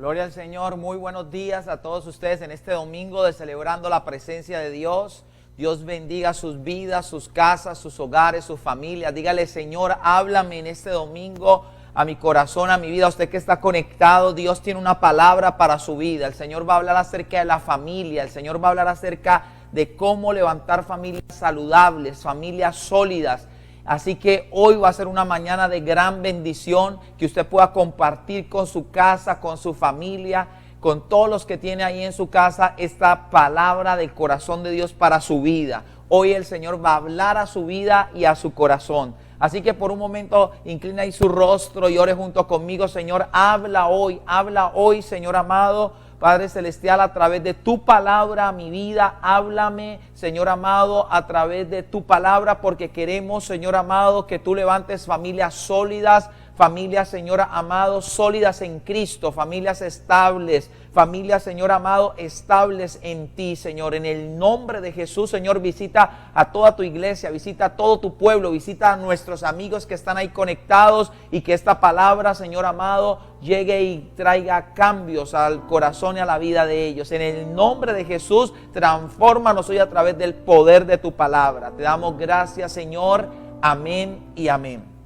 Gloria al Señor, muy buenos días a todos ustedes en este domingo de celebrando la presencia de Dios. Dios bendiga sus vidas, sus casas, sus hogares, sus familias. Dígale, Señor, háblame en este domingo a mi corazón, a mi vida. Usted que está conectado, Dios tiene una palabra para su vida. El Señor va a hablar acerca de la familia. El Señor va a hablar acerca de cómo levantar familias saludables, familias sólidas. Así que hoy va a ser una mañana de gran bendición que usted pueda compartir con su casa, con su familia, con todos los que tiene ahí en su casa esta palabra del corazón de Dios para su vida. Hoy el Señor va a hablar a su vida y a su corazón. Así que por un momento inclina ahí su rostro y ore junto conmigo. Señor, habla hoy, Señor amado. Padre Celestial, a través de tu palabra, mi vida, háblame, Señor amado, a través de tu palabra, porque queremos, Señor amado, que tú levantes familias sólidas, familias, Señor amado, sólidas en Cristo, familias estables, familias, Señor amado, estables en ti, Señor. En el nombre de Jesús, Señor, visita a toda tu iglesia, visita a todo tu pueblo, visita a nuestros amigos que están ahí conectados y que esta palabra, Señor amado, llegue y traiga cambios al corazón y a la vida de ellos. En el nombre de Jesús, transfórmanos hoy a través del poder de tu palabra. Te damos gracias, Señor. Amén y amén.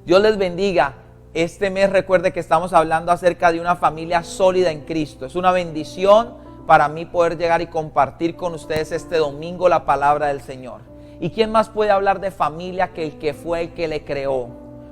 Dios les bendiga. Este mes recuerde que estamos hablando acerca de una familia sólida en Cristo. Es una bendición para mí poder llegar y compartir con ustedes este domingo la palabra del Señor. ¿Y quién más puede hablar de familia que el que fue el que le creó?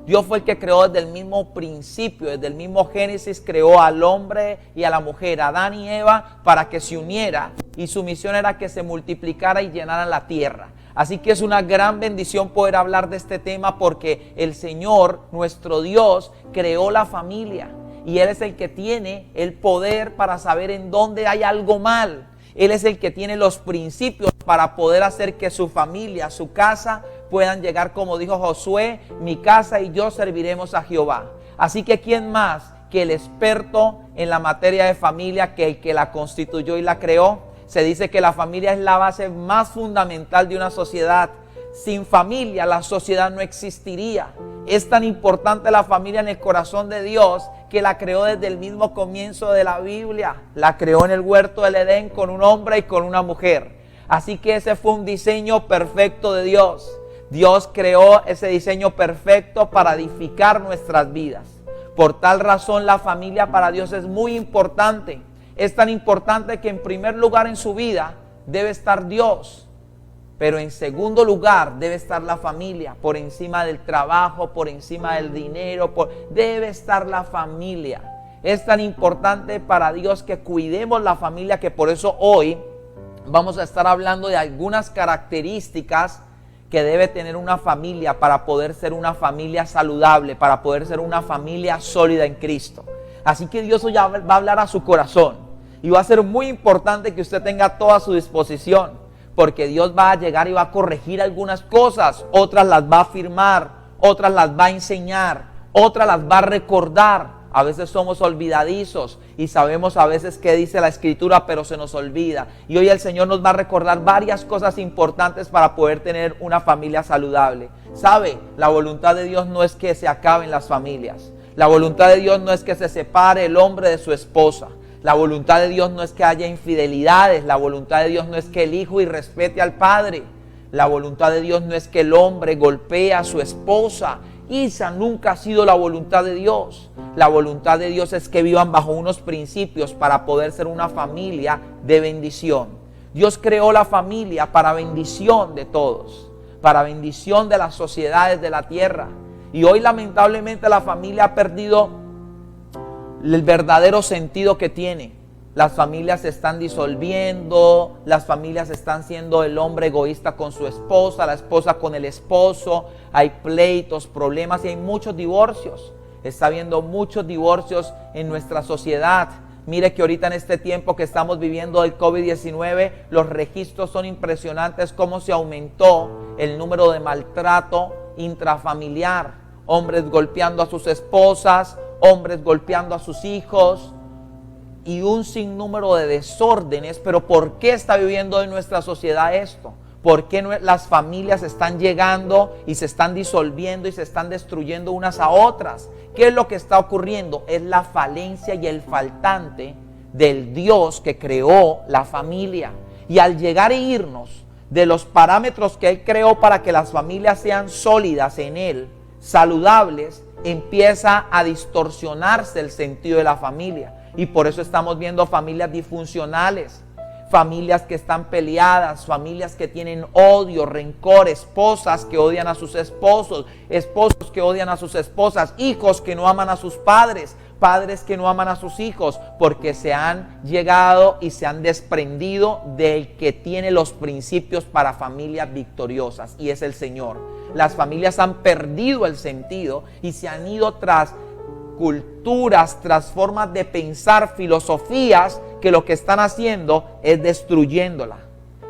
Dios fue el que creó desde el mismo principio, desde el mismo Génesis, creó al hombre y a la mujer, Adán y Eva, para que se uniera. Y su misión era que se multiplicara y llenara la tierra. Así que es una gran bendición poder hablar de este tema porque el Señor, nuestro Dios, creó la familia. Y Él es el que tiene el poder para saber en dónde hay algo mal. Él es el que tiene los principios para poder hacer que su familia, su casa, puedan llegar, como dijo Josué, mi casa y yo serviremos a Jehová. Así que ¿quién más que el experto en la materia de familia, que el que la constituyó y la creó? Se dice que la familia es la base más fundamental de una sociedad. Sin familia la sociedad no existiría. Es tan importante la familia en el corazón de Dios que la creó desde el mismo comienzo de la Biblia. La creó en el huerto del Edén con un hombre y con una mujer. Así que ese fue un diseño perfecto de Dios. Dios creó ese diseño perfecto para edificar nuestras vidas. Por tal razón la familia para Dios es muy importante. Es tan importante que en primer lugar en su vida debe estar Dios. Pero en segundo lugar debe estar la familia, por encima del trabajo, por encima del dinero, debe estar la familia. Es tan importante para Dios que cuidemos la familia que por eso hoy vamos a estar hablando de algunas características que debe tener una familia para poder ser una familia saludable, para poder ser una familia sólida en Cristo. Así que Dios hoy va a hablar a su corazón y va a ser muy importante que usted tenga todo a su disposición. Porque Dios va a llegar y va a corregir algunas cosas, otras las va a afirmar, otras las va a enseñar, otras las va a recordar. A veces somos olvidadizos y sabemos a veces qué dice la Escritura, pero se nos olvida. Y hoy el Señor nos va a recordar varias cosas importantes para poder tener una familia saludable. ¿Sabe? La voluntad de Dios no es que se acaben las familias. La voluntad de Dios no es que se separe el hombre de su esposa. La voluntad de Dios no es que haya infidelidades. La voluntad de Dios no es que el hijo irrespete al padre. La voluntad de Dios no es que el hombre golpee a su esposa. Esa nunca ha sido la voluntad de Dios. La voluntad de Dios es que vivan bajo unos principios para poder ser una familia de bendición. Dios creó la familia para bendición de todos, para bendición de las sociedades de la tierra. Y hoy lamentablemente la familia ha perdido el verdadero sentido que tiene. Las familias se están disolviendo, las familias están siendo el hombre egoísta con su esposa, la esposa con el esposo, hay pleitos, problemas y hay muchos divorcios. Está habiendo muchos divorcios en nuestra sociedad. Mire que ahorita en este tiempo que estamos viviendo del COVID-19, los registros son impresionantes, cómo se aumentó el número de maltrato intrafamiliar. Hombres golpeando a sus esposas, hombres golpeando a sus hijos y un sinnúmero de desórdenes. Pero ¿por qué está viviendo en nuestra sociedad esto? ¿Por qué las familias están llegando y se están disolviendo y se están destruyendo unas a otras? ¿Qué es lo que está ocurriendo? Es la falencia y el faltante del Dios que creó la familia. Y al llegar e irnos de los parámetros que Él creó para que las familias sean sólidas en Él, saludables, empieza a distorsionarse el sentido de la familia. Y por eso estamos viendo familias disfuncionales, familias que están peleadas, familias que tienen odio, rencor, esposas que odian a sus esposos, esposos que odian a sus esposas, hijos que no aman a sus padres, padres que no aman a sus hijos, porque se han llegado y se han desprendido del que tiene los principios para familias victoriosas, y es el Señor. Las familias han perdido el sentido y se han ido tras culturas, tras formas de pensar, filosofías que lo que están haciendo es destruyéndola.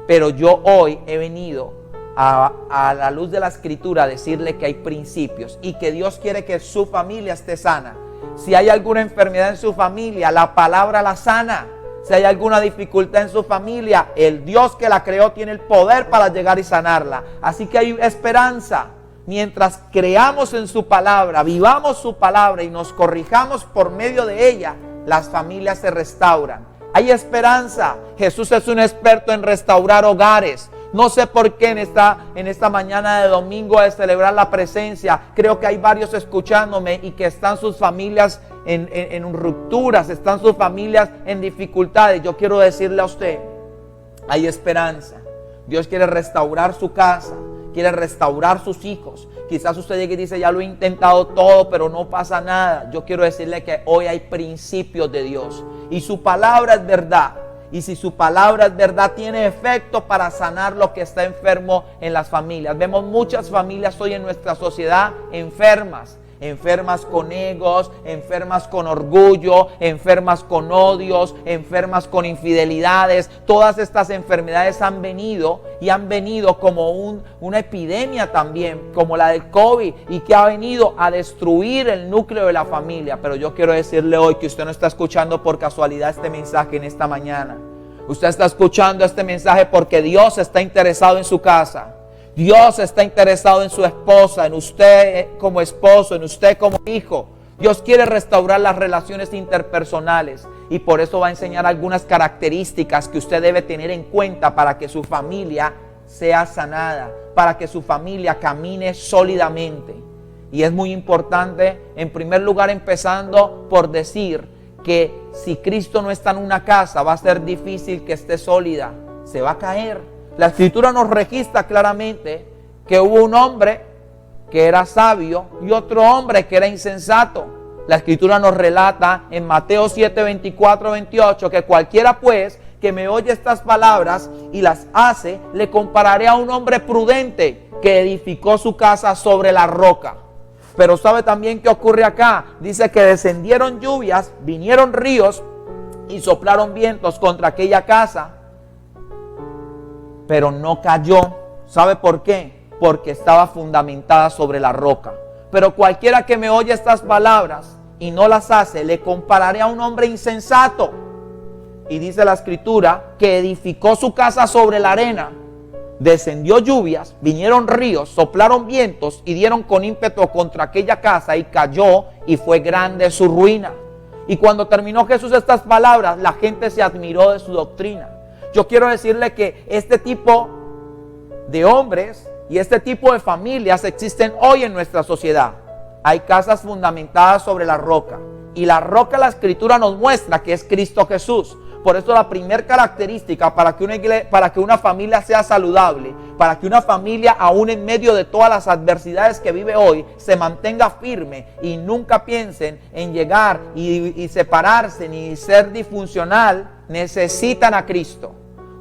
Pero yo hoy he venido a la luz de la Escritura a decirle que hay principios y que Dios quiere que su familia esté sana. Si hay alguna enfermedad en su familia, la palabra la sana. Si hay alguna dificultad en su familia, el Dios que la creó tiene el poder para llegar y sanarla. Así que hay esperanza. Mientras creamos en su palabra, vivamos su palabra y nos corrijamos por medio de ella, las familias se restauran. Hay esperanza. Jesús es un experto en restaurar hogares. No sé por qué en esta mañana de domingo de celebrar la presencia, creo que hay varios escuchándome y que están sus familias en rupturas, están sus familias en dificultades. Yo quiero decirle a usted, hay esperanza. Dios quiere restaurar su casa, quiere restaurar sus hijos. Quizás usted llegue y dice, ya lo he intentado todo, pero no pasa nada. Yo quiero decirle que hoy hay principios de Dios y su palabra es verdad. Y si su palabra es verdad, tiene efecto para sanar lo que está enfermo en las familias. Vemos muchas familias hoy en nuestra sociedad enfermas. Enfermas con egos, enfermas con orgullo, enfermas con odios, enfermas con infidelidades. Todas estas enfermedades han venido como una epidemia también, como la del COVID, y que ha venido a destruir el núcleo de la familia. Pero yo quiero decirle hoy que usted no está escuchando por casualidad este mensaje en esta mañana. Usted está escuchando este mensaje porque Dios está interesado en su casa. Dios está interesado en su esposa, en usted como esposo, en usted como hijo. Dios quiere restaurar las relaciones interpersonales y por eso va a enseñar algunas características que usted debe tener en cuenta para que su familia sea sanada, para que su familia camine sólidamente. Y es muy importante, en primer lugar, empezando por decir que si Cristo no está en una casa, va a ser difícil que esté sólida, se va a caer. La Escritura nos registra claramente que hubo un hombre que era sabio y otro hombre que era insensato. La Escritura nos relata en Mateo 7, 24, 28 que cualquiera pues que me oye estas palabras y las hace, le compararé a un hombre prudente que edificó su casa sobre la roca. Pero ¿sabe también qué ocurre acá? Dice que descendieron lluvias, vinieron ríos y soplaron vientos contra aquella casa, pero no cayó. ¿Sabe por qué? Porque estaba fundamentada sobre la roca. Pero cualquiera que me oye estas palabras y no las hace, le compararé a un hombre insensato. Y dice la Escritura que edificó su casa sobre la arena. Descendió lluvias, vinieron ríos, soplaron vientos y dieron con ímpetu contra aquella casa y cayó y fue grande su ruina. Y cuando terminó Jesús estas palabras, la gente se admiró de su doctrina. Yo quiero decirle que este tipo de hombres y este tipo de familias existen hoy en nuestra sociedad. Hay casas fundamentadas sobre la roca. Y la roca, la Escritura nos muestra que es Cristo Jesús. Por eso la primera característica para que una familia sea saludable, para que una familia aún en medio de todas las adversidades que vive hoy, se mantenga firme y nunca piensen en llegar y separarse ni ser disfuncional, necesitan a Cristo.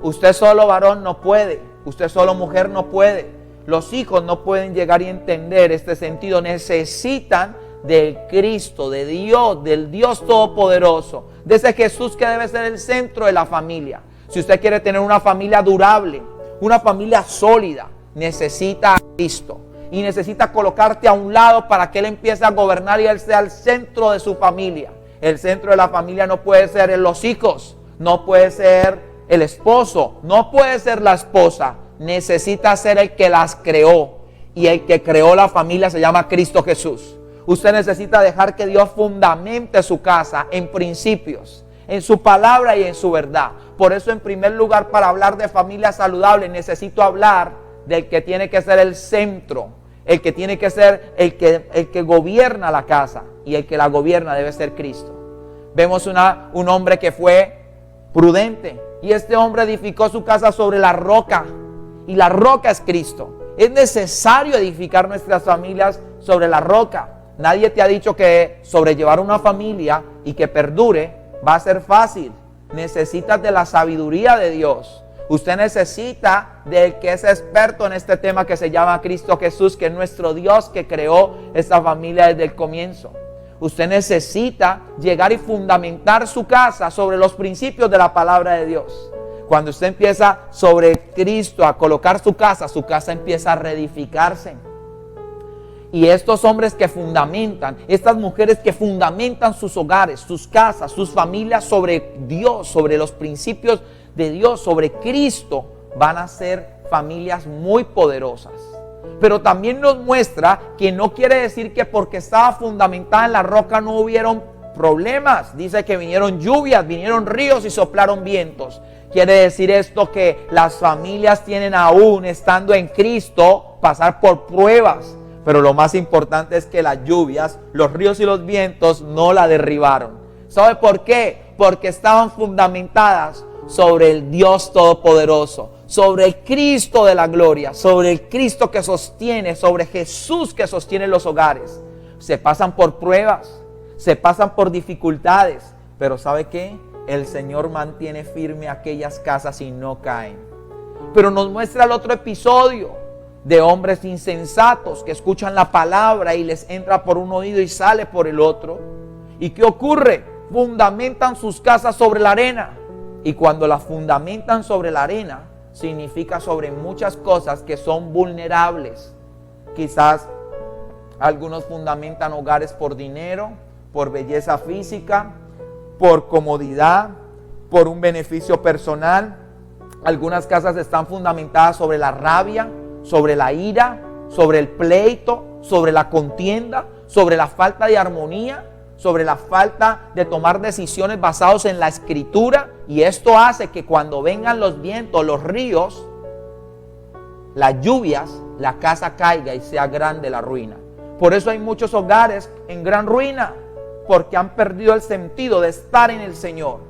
Usted solo varón no puede, usted solo mujer no puede. Los hijos no pueden llegar y entender este sentido. Necesitan del Cristo, de Dios, del Dios Todopoderoso, de ese Jesús que debe ser el centro de la familia. Si usted quiere tener una familia durable, una familia sólida, necesita a Cristo. Y necesita colocarte a un lado para que Él empiece a gobernar y Él sea el centro de su familia. El centro de la familia no puede ser los hijos, no puede ser el esposo, no puede ser la esposa. necesita ser el que las creó. Y el que creó la familia se llama Cristo Jesús. Usted necesita dejar que Dios fundamente su casa en principios, en su palabra y en su verdad. Por eso, en primer lugar, para hablar de familia saludable, necesito hablar del que tiene que ser el centro, el que tiene que ser el que gobierna la casa, y el que la gobierna debe ser Cristo. Vemos un hombre que fue prudente, y este hombre edificó su casa sobre la roca, y la roca es Cristo. Es necesario edificar nuestras familias sobre la roca. Nadie te ha dicho que sobrellevar una familia y que perdure va a ser fácil. Necesitas de la sabiduría de Dios. Usted necesita del que es experto en este tema, que se llama Cristo Jesús, que es nuestro Dios que creó esta familia desde el comienzo. Usted necesita llegar y fundamentar su casa sobre los principios de la palabra de Dios. Cuando usted empieza sobre Cristo a colocar su casa empieza a reedificarse. Y estos hombres que fundamentan, estas mujeres que fundamentan sus hogares, sus casas, sus familias sobre Dios, sobre los principios de Dios, sobre Cristo, van a ser familias muy poderosas. Pero también nos muestra que no quiere decir que porque estaba fundamentada en la roca no hubieron problemas. Dice que vinieron lluvias, vinieron ríos y soplaron vientos. Quiere decir esto que las familias tienen, aún estando en Cristo, pasar por pruebas. Pero lo más importante es que las lluvias, los ríos y los vientos no la derribaron. ¿Sabe por qué? Porque estaban fundamentadas sobre el Dios Todopoderoso, sobre el Cristo de la gloria, sobre el Cristo que sostiene, sobre Jesús que sostiene los hogares. Se pasan por pruebas, se pasan por dificultades, pero ¿sabe qué? El Señor mantiene firme aquellas casas y no caen. Pero nos muestra el otro episodio de hombres insensatos que escuchan la palabra y les entra por un oído y sale por el otro. ¿Y qué ocurre? Fundamentan sus casas sobre la arena. Y cuando las fundamentan sobre la arena, significa sobre muchas cosas que son vulnerables. Quizás algunos fundamentan hogares por dinero, por belleza física, por comodidad, por un beneficio personal. Algunas casas están fundamentadas sobre la rabia, sobre la ira, sobre el pleito, sobre la contienda, sobre la falta de armonía, sobre la falta de tomar decisiones basadas en la Escritura. Y esto hace que cuando vengan los vientos, los ríos, las lluvias, la casa caiga y sea grande la ruina. Por eso hay muchos hogares en gran ruina, porque han perdido el sentido de estar en el Señor.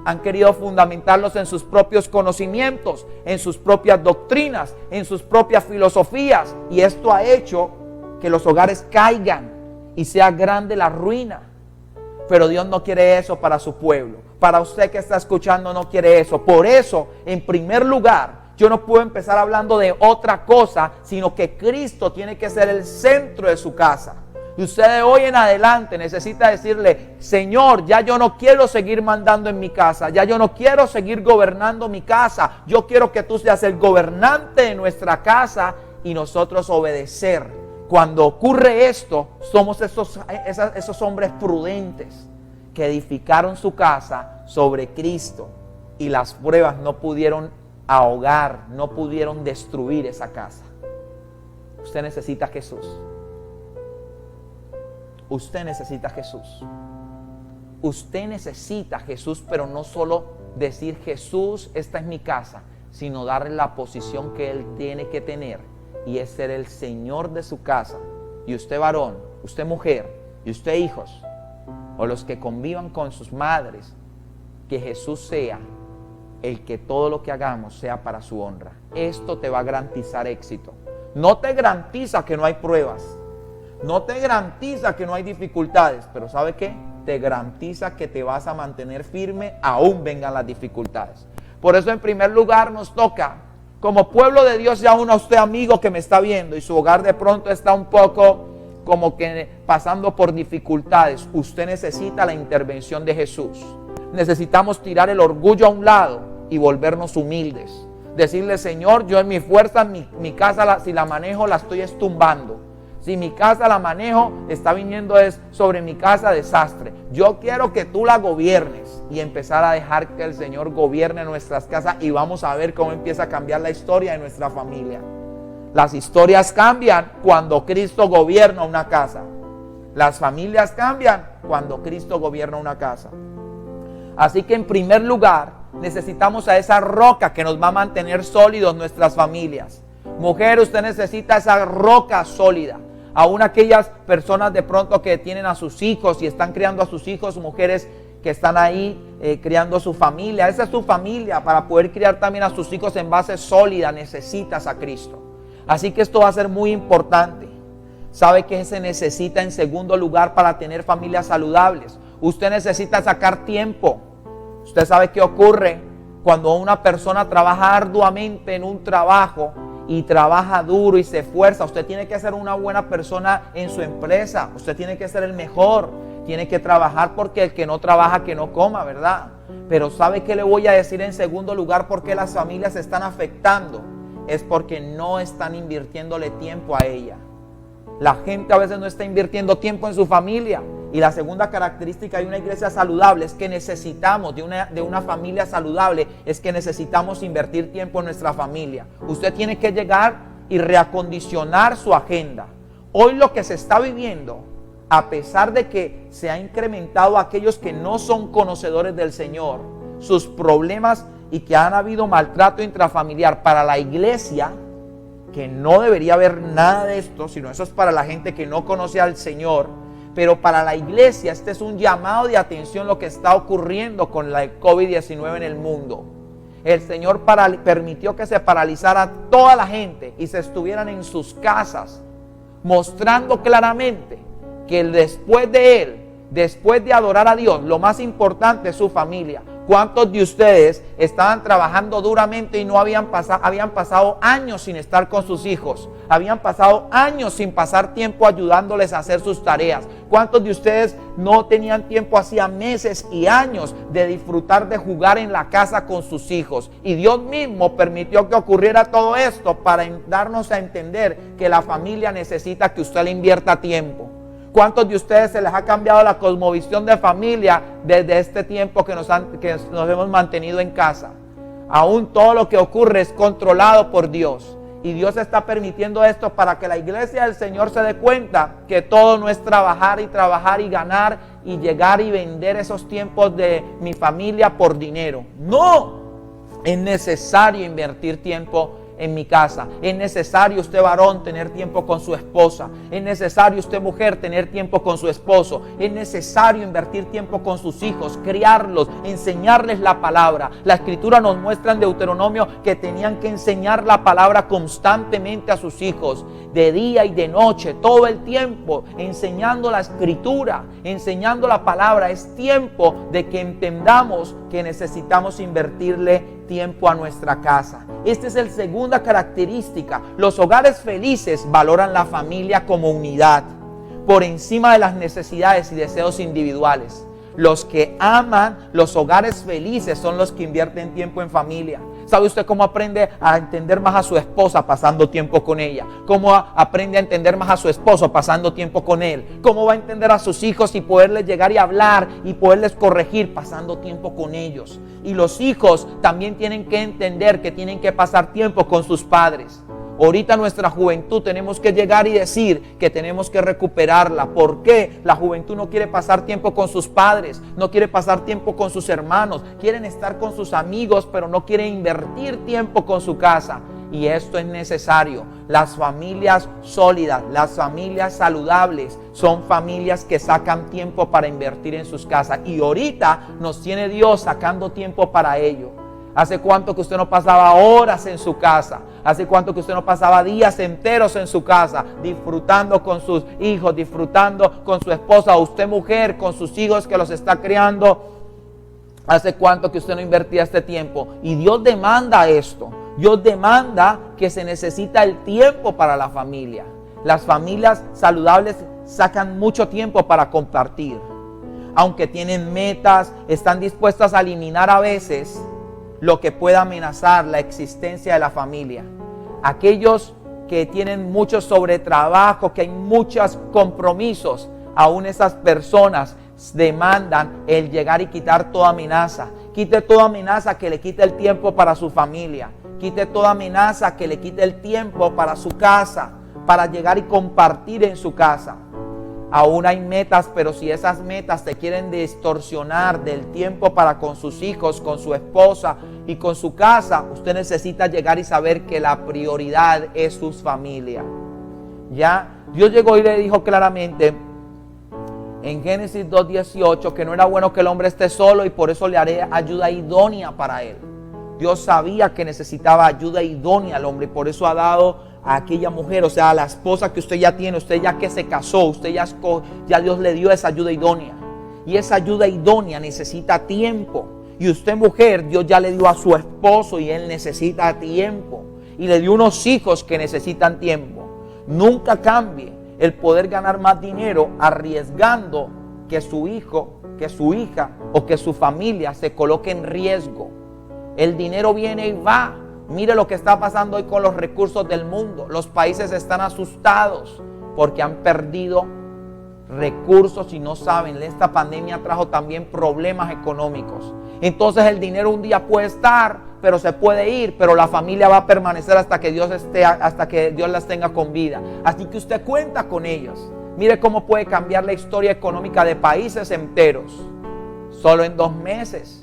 Han querido fundamentarlos en sus propios conocimientos, en sus propias doctrinas, en sus propias filosofías. Y esto ha hecho que los hogares caigan y sea grande la ruina. Pero Dios no quiere eso para su pueblo. Para usted que está escuchando, no quiere eso. Por eso, en primer lugar, yo no puedo empezar hablando de otra cosa, sino que Cristo tiene que ser el centro de su casa. Y usted de hoy en adelante necesita decirle: Señor, ya yo no quiero seguir mandando en mi casa, ya yo no quiero seguir gobernando mi casa. Yo quiero que tú seas el gobernante de nuestra casa y nosotros obedecer. Cuando ocurre esto, somos esos hombres prudentes que edificaron su casa sobre Cristo, y las pruebas no pudieron ahogar, no pudieron destruir esa casa. Usted necesita a Jesús. Usted necesita a Jesús. Usted necesita a Jesús, pero no solo decir: Jesús, esta es mi casa, sino darle la posición que Él tiene que tener, y es ser el Señor de su casa. Y usted varón, usted mujer, y usted hijos, o los que convivan con sus madres, que Jesús sea el que todo lo que hagamos sea para su honra. Esto te va a garantizar éxito. No te garantiza que no hay pruebas, no te garantiza que no hay dificultades, pero ¿sabe qué? Te garantiza que te vas a mantener firme aún vengan las dificultades. Por eso, en primer lugar, nos toca, como pueblo de Dios, y aún a usted, amigo que me está viendo, y su hogar de pronto está un poco como que pasando por dificultades, usted necesita la intervención de Jesús. Necesitamos tirar el orgullo a un lado y volvernos humildes. Decirle: Señor, yo en mi fuerza, mi casa, si la manejo, la estoy estumbando. Si mi casa la manejo, está viniendo sobre mi casa desastre. Yo quiero que tú la gobiernes y empezar a dejar que el Señor gobierne nuestras casas y vamos a ver cómo empieza a cambiar la historia de nuestra familia. Las historias cambian cuando Cristo gobierna una casa. Las familias cambian cuando Cristo gobierna una casa. Así que en primer lugar, necesitamos a esa roca que nos va a mantener sólidos nuestras familias. Mujer, usted necesita esa roca sólida. Aún aquellas personas de pronto que tienen a sus hijos y están criando a sus hijos, mujeres que están ahí criando su familia. Esa es tu familia. Para poder criar también a sus hijos en base sólida necesitas a Cristo. Así que esto va a ser muy importante. ¿Sabe qué se necesita en segundo lugar para tener familias saludables? Usted necesita sacar tiempo. Usted sabe qué ocurre cuando una persona trabaja arduamente en un trabajo y trabaja duro y se esfuerza. Usted tiene que ser una buena persona en su empresa. Usted tiene que ser el mejor. Tiene que trabajar porque el que no trabaja que no coma, ¿verdad? Pero ¿sabe qué le voy a decir en segundo lugar? ¿Por qué las familias se están afectando? Es porque no están invirtiéndole tiempo a ella. La gente a veces no está invirtiendo tiempo en su familia. Y la segunda característica de una iglesia saludable es que necesitamos, de una familia saludable, es que necesitamos invertir tiempo en nuestra familia. Usted tiene que llegar y reacondicionar su agenda. Hoy lo que se está viviendo, a pesar de que se ha incrementado aquellos que no son conocedores del Señor, sus problemas y que han habido maltrato intrafamiliar para la iglesia, que no debería haber nada de esto, sino eso es para la gente que no conoce al Señor. Pero para la iglesia este es un llamado de atención lo que está ocurriendo con la COVID-19 en el mundo. El Señor permitió que se paralizara toda la gente y se estuvieran en sus casas, mostrando claramente que después de Él, después de adorar a Dios, lo más importante es su familia. ¿Cuántos de ustedes estaban trabajando duramente y no habían pasado años sin estar con sus hijos? Habían pasado años sin pasar tiempo ayudándoles a hacer sus tareas. ¿Cuántos de ustedes no tenían tiempo hacía meses y años de disfrutar de jugar en la casa con sus hijos? Y Dios mismo permitió que ocurriera todo esto para darnos a entender que la familia necesita que usted le invierta tiempo. ¿Cuántos de ustedes se les ha cambiado la cosmovisión de familia desde este tiempo que nos hemos mantenido en casa? Aún todo lo que ocurre es controlado por Dios. Y Dios está permitiendo esto para que la iglesia del Señor se dé cuenta que todo no es trabajar y ganar y llegar y vender esos tiempos de mi familia por dinero. No, es necesario invertir tiempo en mi casa. Es necesario usted varón tener tiempo con su esposa. Es necesario usted mujer tener tiempo con su esposo. Es necesario invertir tiempo con sus hijos, criarlos, enseñarles la palabra. La escritura nos muestra en Deuteronomio que tenían que enseñar la palabra constantemente a sus hijos, de día y de noche, todo el tiempo, enseñando la escritura, enseñando la palabra. Es tiempo de que entendamos que necesitamos invertirle tiempo a nuestra casa. Esta es la segunda característica. Los hogares felices valoran la familia como unidad por encima de las necesidades y deseos individuales. Los que aman los hogares felices son los que invierten tiempo en familia. ¿Sabe usted cómo aprende a entender más a su esposa pasando tiempo con ella? ¿Cómo aprende a entender más a su esposo pasando tiempo con él? ¿Cómo va a entender a sus hijos y poderles llegar y hablar y poderles corregir pasando tiempo con ellos? Y los hijos también tienen que entender que tienen que pasar tiempo con sus padres. Ahorita nuestra juventud tenemos que llegar y decir que tenemos que recuperarla. ¿Por qué? La juventud no quiere pasar tiempo con sus padres, no quiere pasar tiempo con sus hermanos, quieren estar con sus amigos, pero no quieren invertir tiempo con su casa. Y esto es necesario. Las familias sólidas, las familias saludables, son familias que sacan tiempo para invertir en sus casas. Y ahorita nos tiene Dios sacando tiempo para ello. ¿Hace cuánto que usted no pasaba horas en su casa? ¿Hace cuánto que usted no pasaba días enteros en su casa disfrutando con sus hijos, disfrutando con su esposa, o usted mujer con sus hijos que los está criando? ¿Hace cuánto que usted no invertía este tiempo? Y Dios demanda esto. Dios demanda que se necesita el tiempo para la familia. Las familias saludables sacan mucho tiempo para compartir. Aunque tienen metas, están dispuestas a eliminar a veces lo que pueda amenazar la existencia de la familia. Aquellos que tienen mucho sobretrabajo, que hay muchos compromisos, aún esas personas demandan el llegar y quitar toda amenaza. Quite toda amenaza que le quite el tiempo para su familia. Quite toda amenaza que le quite el tiempo para su casa, para llegar y compartir en su casa. Aún hay metas, pero si esas metas te quieren distorsionar del tiempo para con sus hijos, con su esposa y con su casa, usted necesita llegar y saber que la prioridad es su familia. Ya, Dios llegó y le dijo claramente en Génesis 2:18 que no era bueno que el hombre esté solo y por eso le haré ayuda idónea para él. Dios sabía que necesitaba ayuda idónea al hombre y por eso ha dado a aquella mujer, o sea, a la esposa que usted ya tiene, usted ya que se casó, usted ya Dios le dio esa ayuda idónea. Y esa ayuda idónea necesita tiempo. Y usted, mujer, Dios ya le dio a su esposo y él necesita tiempo. Y le dio unos hijos que necesitan tiempo. Nunca cambie el poder ganar más dinero arriesgando que su hijo, que su hija o que su familia se coloque en riesgo. El dinero viene y va. Mire lo que está pasando hoy con los recursos del mundo. Los países están asustados porque han perdido recursos y no saben. Esta pandemia trajo también problemas económicos. Entonces el dinero un día puede estar, pero se puede ir, pero la familia va a permanecer hasta que Dios las tenga con vida. Así que usted cuenta con ellos. Mire cómo puede cambiar la historia económica de países enteros solo en 2 meses.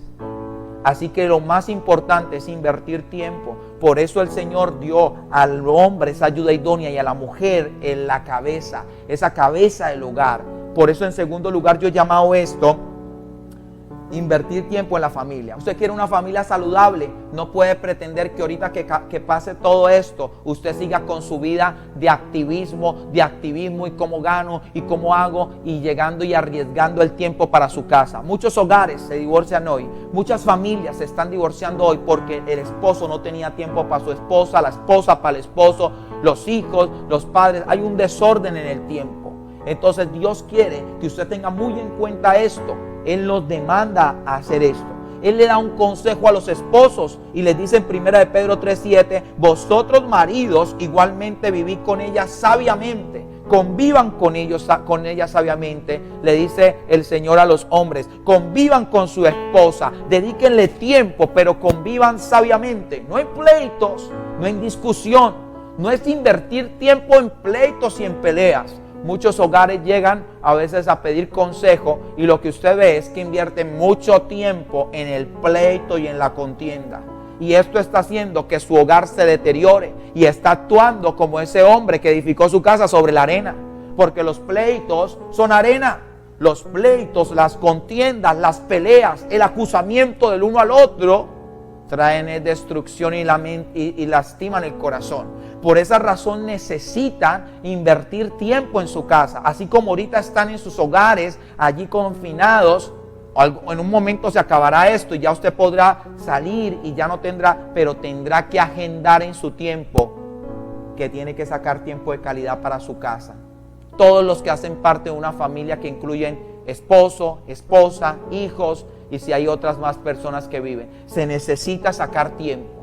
Así que lo más importante es invertir tiempo. Por eso el Señor dio al hombre esa ayuda idónea y a la mujer en la cabeza, esa cabeza del hogar. Por eso en segundo lugar yo he llamado esto invertir tiempo en la familia. Usted quiere una familia saludable, no puede pretender que ahorita que pase todo esto, usted siga con su vida de activismo y cómo gano y cómo hago y llegando y arriesgando el tiempo para su casa. Muchos hogares se divorcian hoy, muchas familias se están divorciando hoy porque el esposo no tenía tiempo para su esposa, la esposa para el esposo, los hijos, los padres. Hay un desorden en el tiempo. Entonces Dios quiere que usted tenga muy en cuenta esto. Él los demanda a hacer esto. Él le da un consejo a los esposos y les dice en 1 de Pedro 3:7: vosotros maridos igualmente vivid con ella sabiamente, convivan con ella sabiamente. Le dice el Señor a los hombres: convivan con su esposa, dedíquenle tiempo, pero convivan sabiamente. No en pleitos, no en discusión, no es invertir tiempo en pleitos y en peleas. Muchos hogares llegan a veces a pedir consejo y lo que usted ve es que invierten mucho tiempo en el pleito y en la contienda. Y esto está haciendo que su hogar se deteriore y está actuando como ese hombre que edificó su casa sobre la arena. Porque los pleitos son arena. Los pleitos, las contiendas, las peleas, el acusamiento del uno al otro traen destrucción y lastiman el corazón. Por esa razón necesitan invertir tiempo en su casa. Así como ahorita están en sus hogares, allí confinados, en un momento se acabará esto y ya usted podrá salir y ya no tendrá, pero tendrá que agendar en su tiempo que tiene que sacar tiempo de calidad para su casa. Todos los que hacen parte de una familia que incluyen esposo, esposa, hijos y si hay otras más personas que viven, se necesita sacar tiempo.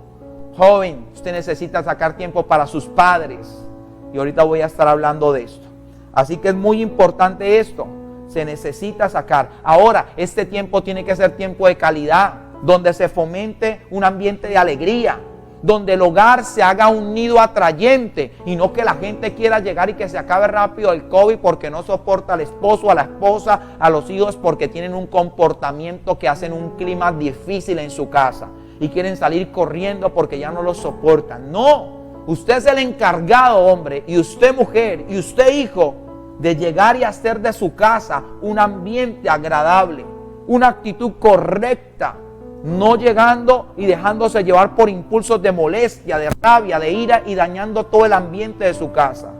Joven, usted necesita sacar tiempo para sus padres. Y ahorita voy a estar hablando de esto. Así que es muy importante esto. Se necesita sacar. Ahora, este tiempo tiene que ser tiempo de calidad, donde se fomente un ambiente de alegría, donde el hogar se haga un nido atrayente y no que la gente quiera llegar y que se acabe rápido el COVID porque no soporta al esposo, a la esposa, a los hijos porque tienen un comportamiento que hacen un clima difícil en su casa. Y quieren salir corriendo porque ya no los soportan. No, usted es el encargado, hombre, y usted mujer, y usted hijo, de llegar y hacer de su casa un ambiente agradable, una actitud correcta, no llegando y dejándose llevar por impulsos de molestia, de rabia, de ira y dañando todo el ambiente de su casa.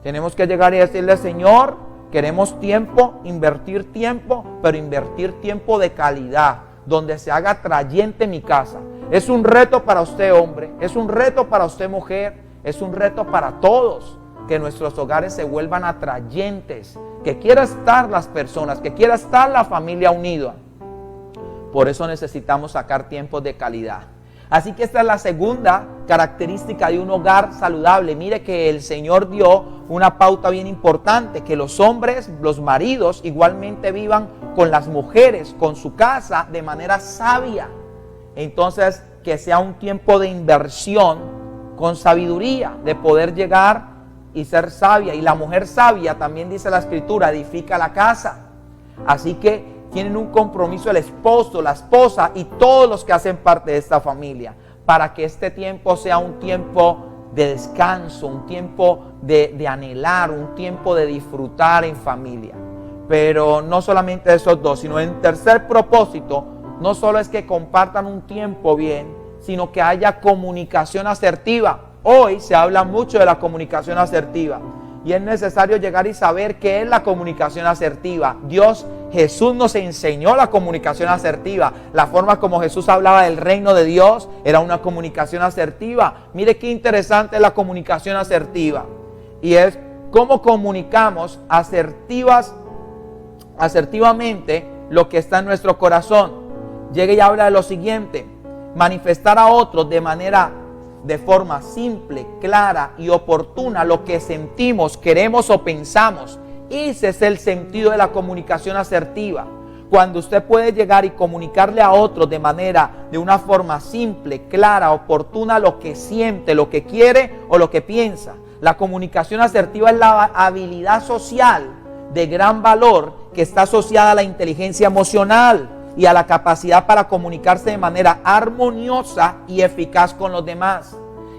Tenemos que llegar y decirle: Señor, queremos tiempo, invertir tiempo, pero invertir tiempo de calidad, donde se haga atrayente mi casa. Es un reto para usted, hombre, es un reto para usted, mujer, es un reto para todos, que nuestros hogares se vuelvan atrayentes, que quiera estar las personas, que quiera estar la familia unida. Por eso necesitamos sacar tiempos de calidad. Así que esta es la segunda característica de un hogar saludable. Mire que el Señor dio una pauta bien importante, que los hombres, los maridos, igualmente vivan con las mujeres, con su casa, de manera sabia. Entonces, que sea un tiempo de inversión con sabiduría, de poder llegar y ser sabia. Y la mujer sabia, también dice la Escritura, edifica la casa. Así que tienen un compromiso el esposo, la esposa y todos los que hacen parte de esta familia, para que este tiempo sea un tiempo de descanso, un tiempo de anhelar, un tiempo de disfrutar en familia. Pero no solamente esos dos, sino en tercer propósito, no solo es que compartan un tiempo bien, sino que haya comunicación asertiva. Hoy se habla mucho de la comunicación asertiva y es necesario llegar y saber qué es la comunicación asertiva. Jesús nos enseñó la comunicación asertiva. La forma como Jesús hablaba del reino de Dios era una comunicación asertiva. Mire qué interesante es la comunicación asertiva. Y es cómo comunicamos asertivamente lo que está en nuestro corazón. Llega y habla de lo siguiente: manifestar a otros de forma simple, clara y oportuna lo que sentimos, queremos o pensamos. Ese es el sentido de la comunicación asertiva. Cuando usted puede llegar y comunicarle a otros de una forma simple, clara, oportuna lo que siente, lo que quiere o lo que piensa. La comunicación asertiva es la habilidad social de gran valor que está asociada a la inteligencia emocional y a la capacidad para comunicarse de manera armoniosa y eficaz con los demás.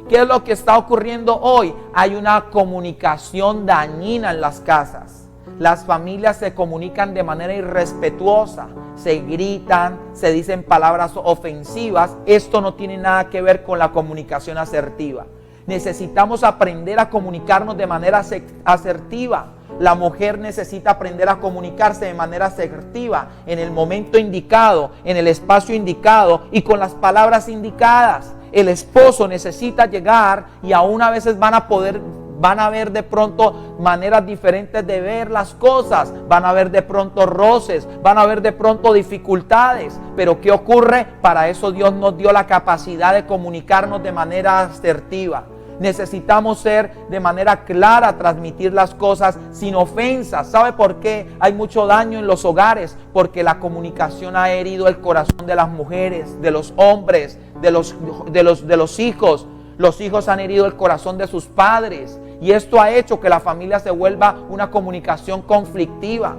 ¿Qué es lo que está ocurriendo hoy? Hay una comunicación dañina en las casas. Las familias se comunican de manera irrespetuosa, se gritan, se dicen palabras ofensivas. Esto no tiene nada que ver con la comunicación asertiva. Necesitamos aprender a comunicarnos de manera asertiva. La mujer necesita aprender a comunicarse de manera asertiva, en el momento indicado, en el espacio indicado y con las palabras indicadas. El esposo necesita llegar y aún a veces van a ver de pronto maneras diferentes de ver las cosas, van a ver de pronto roces, van a ver de pronto dificultades. Pero ¿qué ocurre? Para eso Dios nos dio la capacidad de comunicarnos de manera asertiva. Necesitamos ser de manera clara, transmitir las cosas sin ofensas. ¿Sabe por qué hay mucho daño en los hogares? Porque la comunicación ha herido el corazón de las mujeres, de los hombres, de los hijos. Los hijos han herido el corazón de sus padres y esto ha hecho que la familia se vuelva una comunicación conflictiva.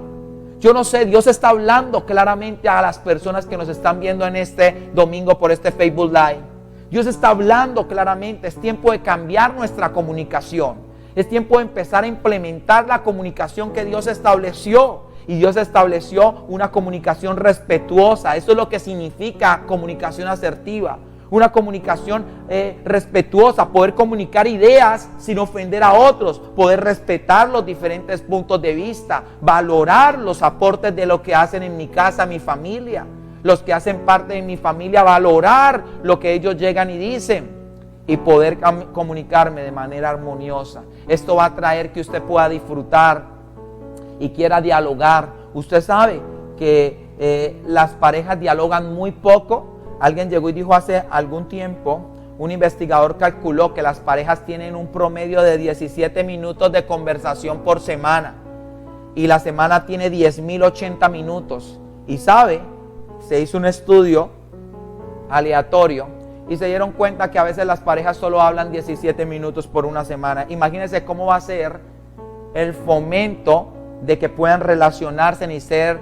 Yo no sé, Dios está hablando claramente a las personas que nos están viendo en este domingo por este Facebook Live. Dios está hablando claramente. Es tiempo de cambiar nuestra comunicación. Es tiempo de empezar a implementar la comunicación que Dios estableció. Y Dios estableció una comunicación respetuosa. Eso es lo que significa comunicación asertiva. Una comunicación respetuosa, poder comunicar ideas sin ofender a otros, poder respetar los diferentes puntos de vista, valorar los aportes de lo que hacen en mi casa, mi familia. Los que hacen parte de mi familia, valorar lo que ellos llegan y dicen y poder comunicarme de manera armoniosa. Esto va a traer que usted pueda disfrutar y quiera dialogar. Usted sabe que las parejas dialogan muy poco. Alguien llegó y dijo hace algún tiempo, un investigador calculó que las parejas tienen un promedio de 17 minutos de conversación por semana y la semana tiene 10.080 minutos. Y sabe, se hizo un estudio aleatorio y se dieron cuenta que a veces las parejas solo hablan 17 minutos por una semana. Imagínense cómo va a ser el fomento de que puedan relacionarse y ser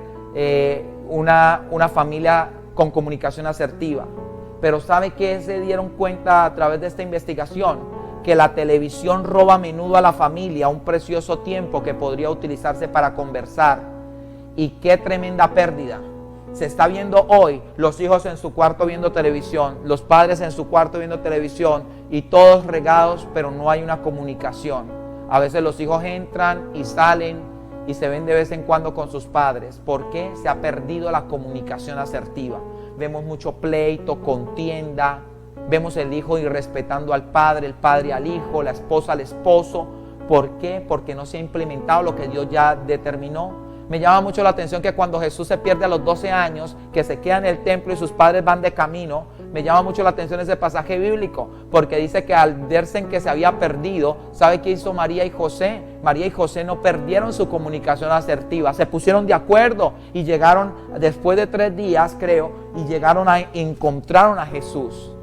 una familia con comunicación asertiva. Pero ¿sabe qué se dieron cuenta a través de esta investigación? Que la televisión roba a menudo a la familia un precioso tiempo que podría utilizarse para conversar. Y qué tremenda pérdida. Se está viendo hoy los hijos en su cuarto viendo televisión, los padres en su cuarto viendo televisión y todos regados, pero no hay una comunicación. A veces los hijos entran y salen y se ven de vez en cuando con sus padres. ¿Por qué? Se ha perdido la comunicación asertiva. Vemos mucho pleito, contienda, vemos el hijo irrespetando al padre, el padre al hijo, la esposa al esposo. ¿Por qué? Porque no se ha implementado lo que Dios ya determinó. Me llama mucho la atención que cuando Jesús se pierde a los 12 años, que se queda en el templo y sus padres van de camino, me llama mucho la atención ese pasaje bíblico, porque dice que al verse en que se había perdido, ¿sabe qué hizo María y José? María y José no perdieron su comunicación asertiva, se pusieron de acuerdo y llegaron después de 3 días, creo, y encontraron a Jesús.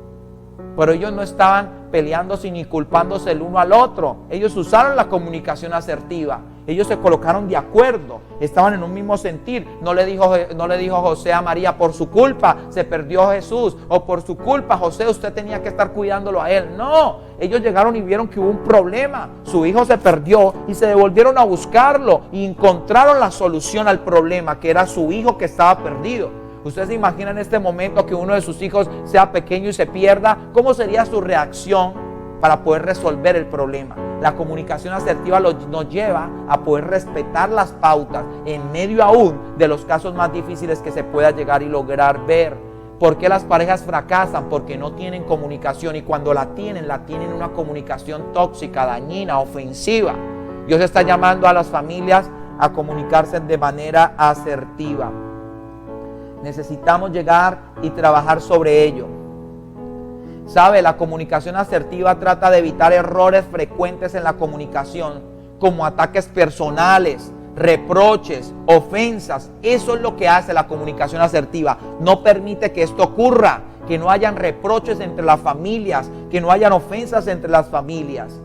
Pero ellos no estaban peleándose ni culpándose el uno al otro. Ellos usaron la comunicación asertiva. Ellos se colocaron de acuerdo. Estaban en un mismo sentir. No le dijo José a María, por su culpa se perdió Jesús. O por su culpa, José, usted tenía que estar cuidándolo a él. No, ellos llegaron y vieron que hubo un problema. Su hijo se perdió y se devolvieron a buscarlo. Y encontraron la solución al problema, que era su hijo que estaba perdido. ¿Usted se imagina en este momento que uno de sus hijos sea pequeño y se pierda? ¿Cómo sería su reacción para poder resolver el problema? La comunicación asertiva nos lleva a poder respetar las pautas en medio aún de los casos más difíciles que se pueda llegar y lograr ver. ¿Por qué las parejas fracasan? Porque no tienen comunicación, y cuando la tienen una comunicación tóxica, dañina, ofensiva. Dios está llamando a las familias a comunicarse de manera asertiva. Necesitamos llegar y trabajar sobre ello. ¿Sabe? La comunicación asertiva trata de evitar errores frecuentes en la comunicación, como ataques personales, reproches, ofensas. Eso es lo que hace la comunicación asertiva. No permite que esto ocurra, que no hayan reproches entre las familias, que no hayan ofensas entre las familias.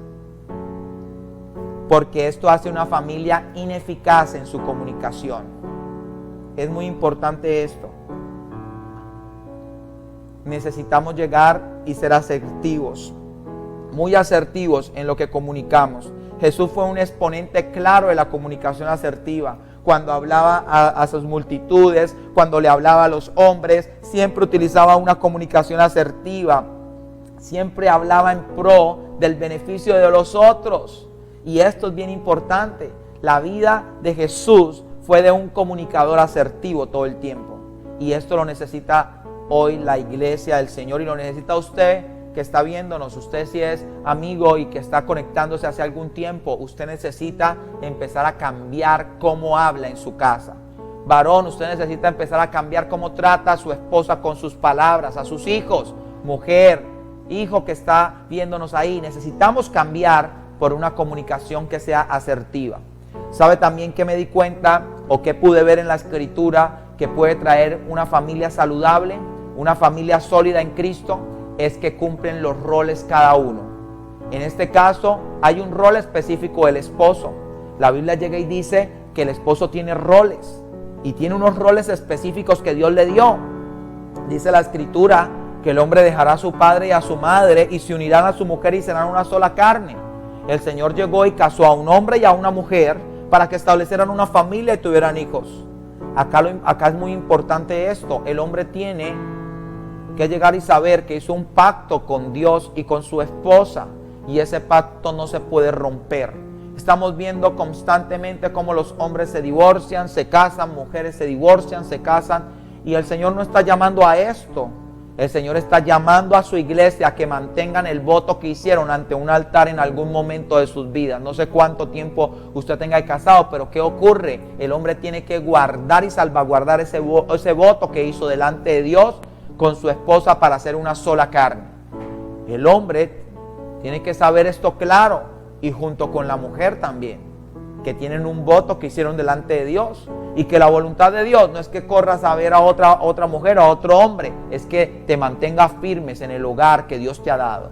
Porque esto hace una familia ineficaz en su comunicación. Es muy importante esto. Necesitamos llegar y ser asertivos, muy asertivos en lo que comunicamos. Jesús fue un exponente claro de la comunicación asertiva. Cuando hablaba a sus multitudes, cuando le hablaba a los hombres, siempre utilizaba una comunicación asertiva. Siempre hablaba en pro del beneficio de los otros. Y esto es bien importante. La vida de Jesús fue de un comunicador asertivo todo el tiempo. Y esto lo necesita hoy la iglesia del Señor, y lo necesita usted que está viéndonos. Usted, si es amigo y que está conectándose hace algún tiempo, usted necesita empezar a cambiar cómo habla en su casa. Varón, usted necesita empezar a cambiar cómo trata a su esposa con sus palabras, a sus hijos. Mujer, hijo que está viéndonos ahí, necesitamos cambiar por una comunicación que sea asertiva. ¿Sabe también que me di cuenta o que pude ver en la Escritura que puede traer una familia saludable, una familia sólida en Cristo? Es que cumplen los roles cada uno. En este caso hay un rol específico del esposo. La Biblia llega y dice que el esposo tiene roles, y tiene unos roles específicos que Dios le dio. Dice la Escritura que el hombre dejará a su padre y a su madre y se unirán a su mujer y serán una sola carne. El Señor llegó y casó a un hombre y a una mujer para que establecieran una familia y tuvieran hijos. Acá es muy importante esto. El hombre tiene que llegar y saber que hizo un pacto con Dios y con su esposa, y ese pacto no se puede romper. Estamos viendo constantemente cómo los hombres se divorcian, se casan, mujeres se divorcian, se casan, y el Señor no está llamando a esto. El Señor está llamando a su iglesia a que mantengan el voto que hicieron ante un altar en algún momento de sus vidas. No sé cuánto tiempo usted tenga casado, pero ¿qué ocurre? El hombre tiene que guardar y salvaguardar ese voto que hizo delante de Dios con su esposa para hacer una sola carne. El hombre tiene que saber esto claro, y junto con la mujer también, que tienen un voto que hicieron delante de Dios, y que la voluntad de Dios no es que corras a ver a otra mujer o a otro hombre, es que te mantengas firmes en el hogar que Dios te ha dado.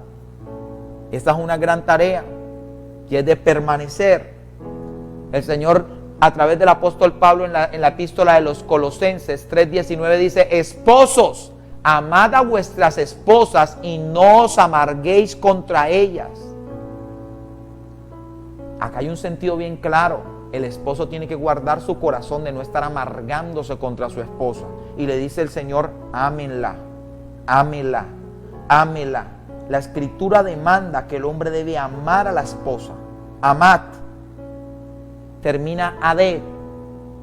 Esta es una gran tarea, y es de permanecer. El Señor, a través del apóstol Pablo, en la epístola de los Colosenses 3:19 dice: esposos, amad a vuestras esposas y no os amarguéis contra ellas. Acá hay un sentido bien claro. El esposo tiene que guardar su corazón de no estar amargándose contra su esposa. Y le dice el Señor: ámenla, ámela, ámela. La Escritura demanda que el hombre debe amar a la esposa. Amad. Termina ad.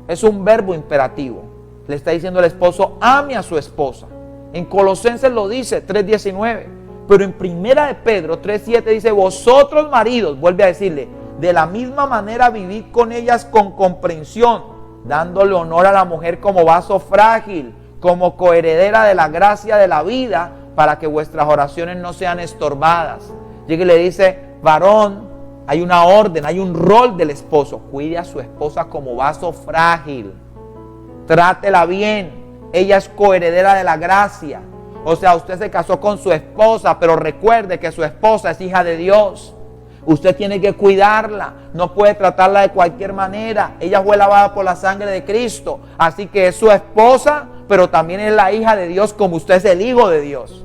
Es un verbo imperativo. Le está diciendo el esposo: ame a su esposa. En Colosenses lo dice 3:19. Pero en Primera de Pedro 3:7 dice: vosotros maridos, vuelve a decirle, de la misma manera vivid con ellas con comprensión, dándole honor a la mujer como vaso frágil, como coheredera de la gracia de la vida, para que vuestras oraciones no sean estorbadas. Llega y le dice, varón, hay una orden, hay un rol del esposo. Cuide a su esposa como vaso frágil. Trátela bien. Ella es coheredera de la gracia. O sea, usted se casó con su esposa, pero recuerde que su esposa es hija de Dios. Usted tiene que cuidarla. No puede tratarla de cualquier manera. Ella fue lavada por la sangre de Cristo. Así que es su esposa, pero también es la hija de Dios, como usted es el hijo de Dios.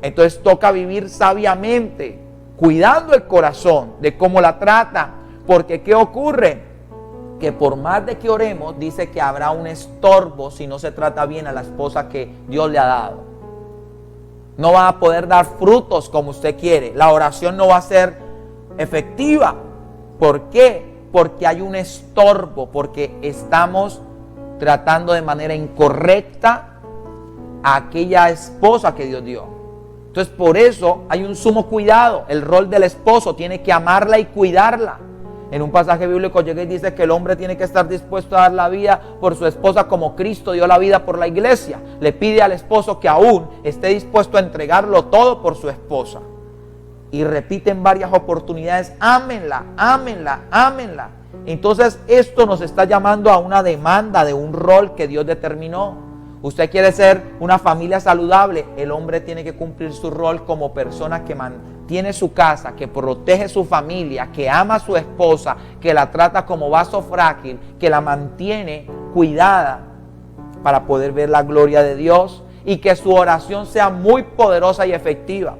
Entonces toca vivir sabiamente, cuidando el corazón de cómo la trata. Porque ¿qué ocurre? Que por más de que oremos, dice que habrá un estorbo si no se trata bien a la esposa que Dios le ha dado. No va a poder dar frutos como usted quiere. La oración no va a ser efectiva. ¿Por qué? Porque hay un estorbo, porque estamos tratando de manera incorrecta a aquella esposa que Dios dio. Entonces por eso hay un sumo cuidado. El rol del esposo tiene que amarla y cuidarla. En un pasaje bíblico llega y dice que el hombre tiene que estar dispuesto a dar la vida por su esposa como Cristo dio la vida por la iglesia. Le pide al esposo que aún esté dispuesto a entregarlo todo por su esposa. Y repite en varias oportunidades, ámenla, ámenla, ámenla. Entonces esto nos está llamando a una demanda de un rol que Dios determinó. Usted quiere ser una familia saludable, el hombre tiene que cumplir su rol como persona que mantiene su casa, que protege su familia, que ama a su esposa, que la trata como vaso frágil, que la mantiene cuidada para poder ver la gloria de Dios y que su oración sea muy poderosa y efectiva.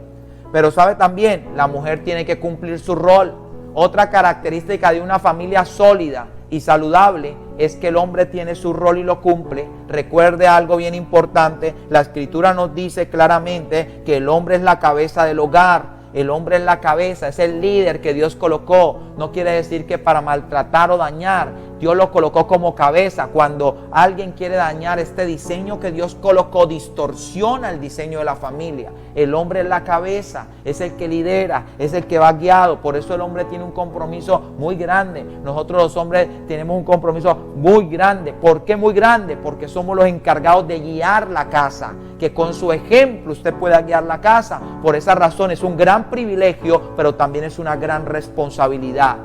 Pero sabe también, la mujer tiene que cumplir su rol. Otra característica de una familia sólida y saludable es que el hombre tiene su rol y lo cumple. Recuerde algo bien importante, la Escritura nos dice claramente que el hombre es la cabeza del hogar. El hombre es la cabeza, es el líder que Dios colocó. No quiere decir que para maltratar o dañar. Dios lo colocó como cabeza. Cuando alguien quiere dañar este diseño que Dios colocó, distorsiona el diseño de la familia. El hombre es la cabeza, es el que lidera, es el que va guiado. Por eso el hombre tiene un compromiso muy grande. Nosotros los hombres tenemos un compromiso muy grande. ¿Por qué muy grande? Porque somos los encargados de guiar la casa. Que con su ejemplo usted pueda guiar la casa. Por esa razón es un gran privilegio, pero también es una gran responsabilidad.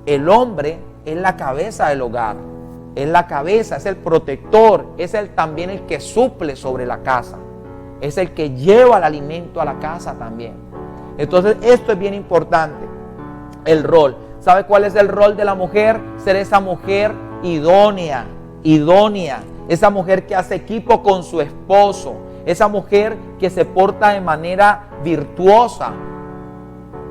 El hombre es la cabeza del hogar, es la cabeza, es el protector, es también el que suple sobre la casa, es el que lleva el alimento a la casa también. Entonces esto es bien importante, el rol. ¿Sabe cuál es el rol de la mujer? Ser esa mujer idónea, esa mujer que hace equipo con su esposo, esa mujer que se porta de manera virtuosa.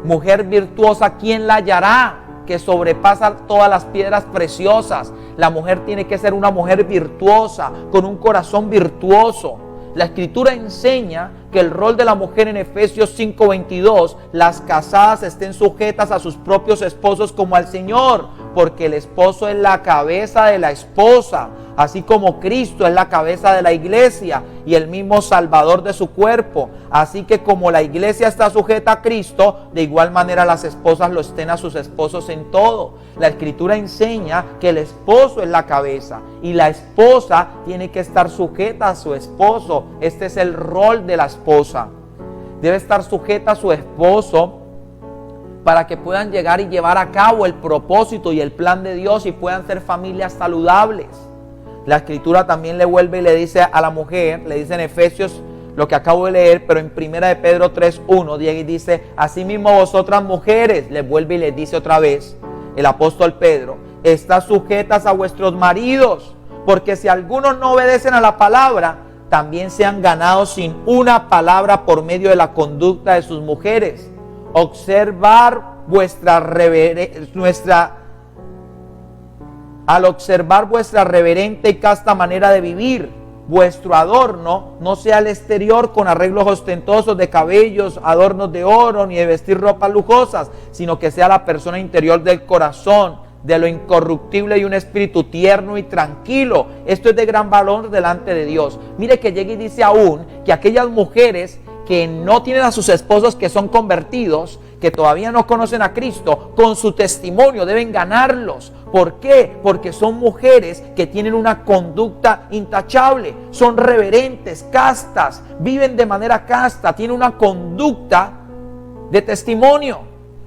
Mujer virtuosa, ¿quién la hallará? Que sobrepasa todas las piedras preciosas. La mujer tiene que ser una mujer virtuosa, con un corazón virtuoso. La Escritura enseña que el rol de la mujer en Efesios 5:22, las casadas estén sujetas a sus propios esposos como al Señor, porque el esposo es la cabeza de la esposa, así como Cristo es la cabeza de la iglesia y el mismo Salvador de su cuerpo. Así que como la iglesia está sujeta a Cristo, de igual manera las esposas lo estén a sus esposos en todo. La Escritura enseña que el esposo es la cabeza y la esposa tiene que estar sujeta a su esposo. Este es el rol de la esposa. Debe estar sujeta a su esposo para que puedan llegar y llevar a cabo el propósito y el plan de Dios y puedan ser familias saludables. La Escritura también le vuelve y le dice a la mujer, le dice en Efesios lo que acabo de leer, pero en 1 de Pedro 3:1 dice, asimismo vosotras mujeres, le vuelve y les dice otra vez el apóstol Pedro, estad sujetas a vuestros maridos, porque si algunos no obedecen a la palabra, también sean ganados sin una palabra por medio de la conducta de sus mujeres. Al observar vuestra reverente y casta manera de vivir, vuestro adorno no sea el exterior con arreglos ostentosos de cabellos, adornos de oro, ni de vestir ropas lujosas, sino que sea la persona interior del corazón, de lo incorruptible y un espíritu tierno y tranquilo. Esto es de gran valor delante de Dios. Mire que llega y dice aún que aquellas mujeres que no tienen a sus esposos que son convertidos, que todavía no conocen a Cristo, con su testimonio deben ganarlos. ¿Por qué? Porque son mujeres que tienen una conducta intachable, son reverentes, castas, viven de manera casta, tienen una conducta de testimonio.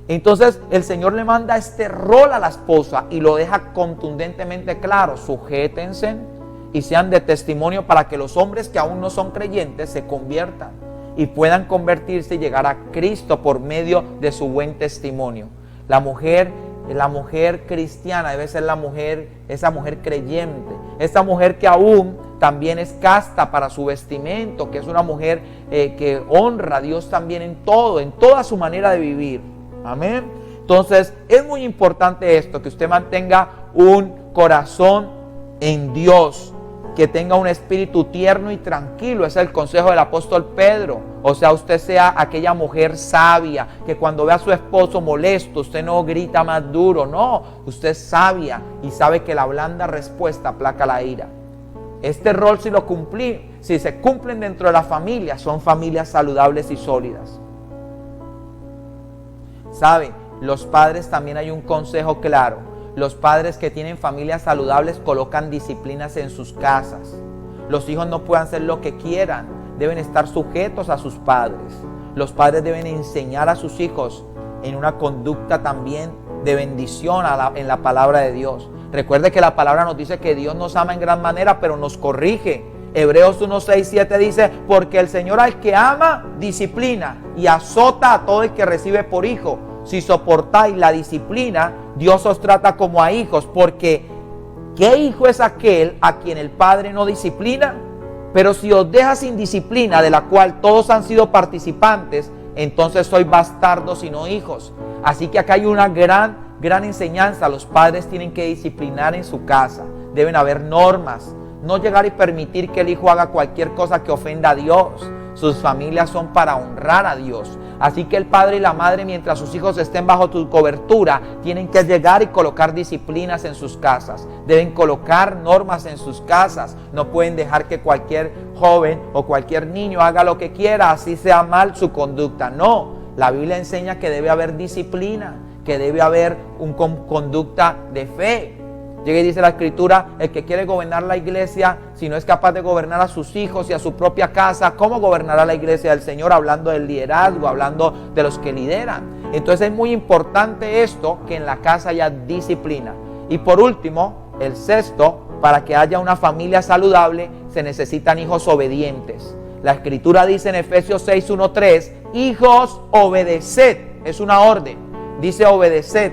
Entonces el Señor le manda este rol a la esposa y lo deja contundentemente claro: sujétense y sean de testimonio para que los hombres que aún no son creyentes se conviertan y puedan convertirse y llegar a Cristo por medio de su buen testimonio. La mujer cristiana debe ser esa mujer creyente, esa mujer que aún también es casta para su vestimento, que es una mujer que honra a Dios también en todo, en toda su manera de vivir. Amén. Entonces es muy importante esto, que usted mantenga un corazón en Dios, que tenga un espíritu tierno y tranquilo. Ese es el consejo del apóstol Pedro. O sea, usted sea aquella mujer sabia, que cuando ve a su esposo molesto, usted no grita más duro. No, usted es sabia y sabe que la blanda respuesta aplaca la ira. Este rol, si se cumplen dentro de la familia, son familias saludables y sólidas. ¿Sabe? Los padres, también hay un consejo claro. Los padres que tienen familias saludables colocan disciplinas en sus casas. Los hijos no pueden hacer lo que quieran, deben estar sujetos a sus padres. Los padres deben enseñar a sus hijos en una conducta también de bendición en la palabra de Dios. Recuerde que la palabra nos dice que Dios nos ama en gran manera, pero nos corrige. Hebreos 1, 6, 7 dice: porque el Señor al que ama, disciplina y azota a todo el que recibe por hijo. Si soportáis la disciplina, Dios os trata como a hijos, porque ¿qué hijo es aquel a quien el Padre no disciplina? Pero si os deja sin disciplina, de la cual todos han sido participantes, entonces sois bastardos y no hijos. Así que acá hay una gran enseñanza. Los padres tienen que disciplinar en su casa. Deben haber normas. No llegar y permitir que el hijo haga cualquier cosa que ofenda a Dios. Sus familias son para honrar a Dios. Así que el padre y la madre, mientras sus hijos estén bajo tu cobertura, tienen que llegar y colocar disciplinas en sus casas. Deben colocar normas en sus casas. No pueden dejar que cualquier joven o cualquier niño haga lo que quiera, así sea mal su conducta. No, la Biblia enseña que debe haber disciplina, que debe haber una conducta de fe. Llega y dice la Escritura: el que quiere gobernar la iglesia, si no es capaz de gobernar a sus hijos y a su propia casa, ¿cómo gobernará la iglesia del Señor? Hablando del liderazgo, hablando de los que lideran. Entonces es muy importante esto, que en la casa haya disciplina. Y por último, el sexto: para que haya una familia saludable, se necesitan hijos obedientes. La Escritura dice en Efesios 6, 1, 3: hijos, obedeced. Es una orden. Dice obedeced,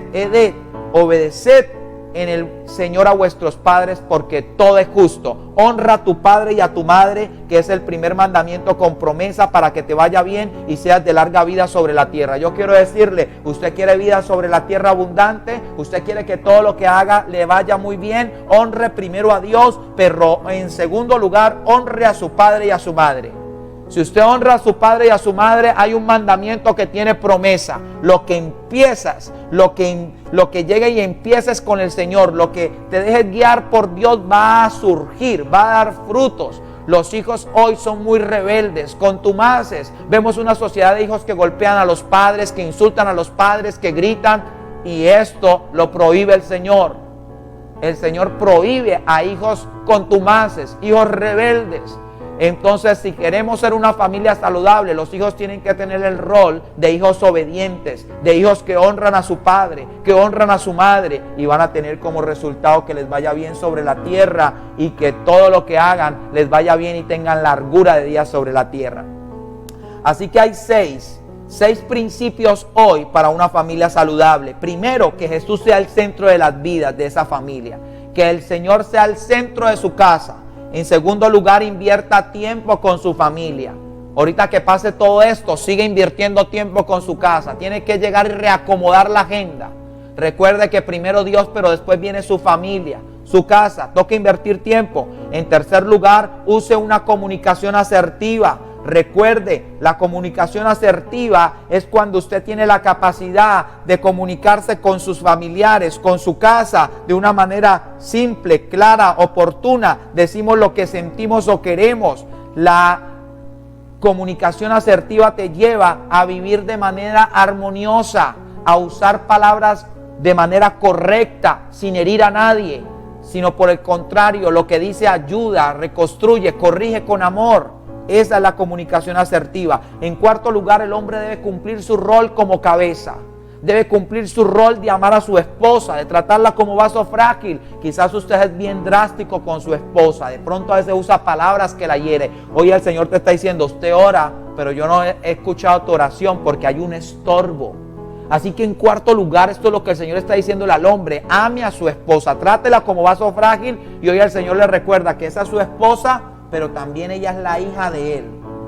obedeced en el Señor a vuestros padres, porque todo es justo. Honra a tu padre y a tu madre, que es el primer mandamiento con promesa para que te vaya bien y seas de larga vida sobre la tierra. Yo quiero decirle: usted quiere vida sobre la tierra abundante, usted quiere que todo lo que haga le vaya muy bien, honre primero a Dios, pero en segundo lugar honre a su padre y a su madre. Si usted honra a su padre y a su madre, hay un mandamiento que tiene promesa. Lo que empiezas, lo que llegue y empieces con el Señor, lo que te dejes guiar por Dios, va a surgir, va a dar frutos. Los hijos hoy son muy rebeldes, contumaces. Vemos una sociedad de hijos que golpean a los padres, que insultan a los padres, que gritan, y esto lo prohíbe el Señor. El Señor prohíbe a hijos contumaces, hijos rebeldes. Entonces, si queremos ser una familia saludable, los hijos tienen que tener el rol de hijos obedientes, de hijos que honran a su padre, que honran a su madre, y van a tener como resultado que les vaya bien sobre la tierra y que todo lo que hagan les vaya bien y tengan largura de días sobre la tierra. Así que hay seis principios hoy para una familia saludable. Primero, que Jesús sea el centro de las vidas de esa familia, que el Señor sea el centro de su casa. En segundo lugar, invierta tiempo con su familia. Ahorita que pase todo esto, sigue invirtiendo tiempo con su casa. Tiene que llegar y reacomodar la agenda. Recuerde que primero Dios, pero después viene su familia, su casa. Toca invertir tiempo. En tercer lugar, use una comunicación asertiva. Recuerde, la comunicación asertiva es cuando usted tiene la capacidad de comunicarse con sus familiares, con su casa, de una manera simple, clara, oportuna. Decimos lo que sentimos o queremos. La Comunicación asertiva te lleva a vivir de manera armoniosa, a usar palabras de manera correcta, sin herir a nadie, sino por el contrario, lo que dice ayuda, reconstruye, corrige con amor. Esa es la comunicación asertiva. En cuarto lugar, el hombre debe cumplir su rol como cabeza. Debe cumplir su rol de amar a su esposa, de tratarla como vaso frágil. Quizás usted es bien drástico con su esposa. De pronto a veces usa palabras que la hiere. Hoy el Señor te está diciendo, usted ora, pero yo no he escuchado tu oración porque hay un estorbo. Así que en cuarto lugar, esto es lo que el Señor está diciéndole al hombre. Ame a su esposa, trátela como vaso frágil. Y hoy el Señor le recuerda que esa es su esposa, pero también ella es la hija de Él.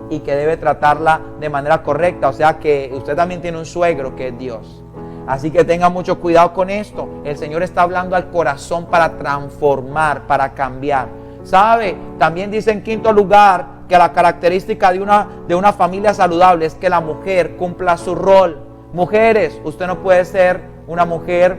Y que debe tratarla de manera correcta. O sea que usted también tiene un suegro que es Dios. Así que tenga mucho cuidado con esto. El Señor está hablando al corazón para transformar, para cambiar. ¿Sabe? También dice en quinto lugar que la característica de una familia saludable es que la mujer cumpla su rol. Mujeres, usted no puede ser una mujer